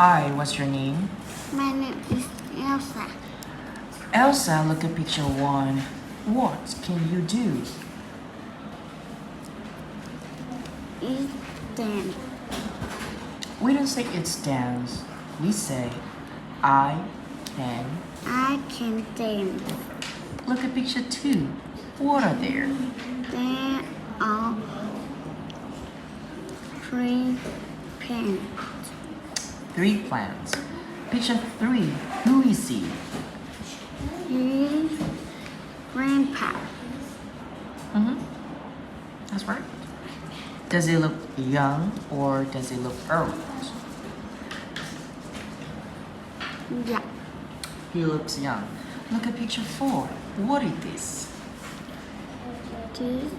Hi, what's your name? My name is Elsa. Elsa, look at picture 1. What can you do? It's dance. We don't say it's dance. We say I can. I can dance. Look at picture 2. What are there? There are 3 pens. 3 plants. Picture 3. Who is he? He's Grandpa. That's right. Does he look young or does he look old? Yeah. He looks young. Look at picture 4. What is this? This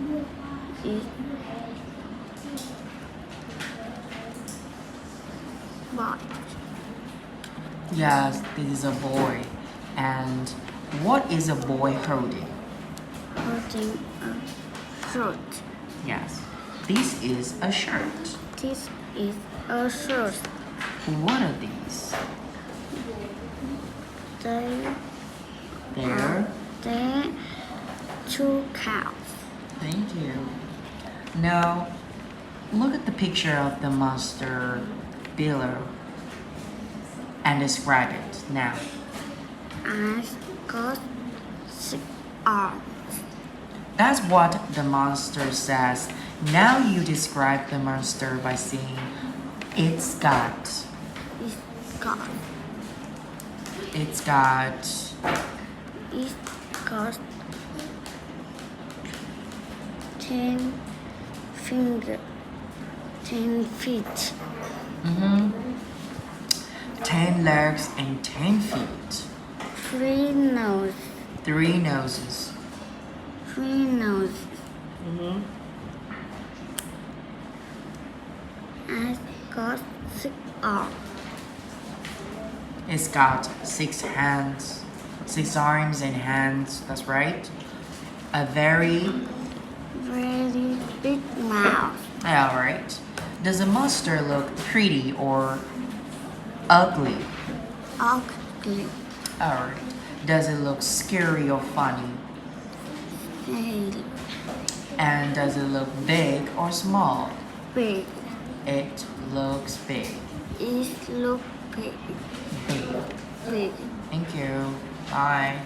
is boy. Yes, this is a boy. And what is a boy holding? Holding a fruit. Yes, this is a shirt. This is a shirt. What are these? There There. are 2 cows. Thank you. Now, look at the picture of the monster below and describe it now. I've got 6 arms. That's what the monster says. Now you describe the monster by saying it's got. It's got It's got. It got 10 fingers, 10 feet, 10 legs and 10 feet. 3 nose, 3 noses. 3 noses. I've got 6 arms. It's got 6 hands, 6 arms and hands. That's right. A very. Very big mouth. All right. Does the monster look pretty or ugly? Ugly. All right. Does it look scary or funny? Very And does it look big or small? big. It looks big. It looks big. Big. Big. Thank you. Bye.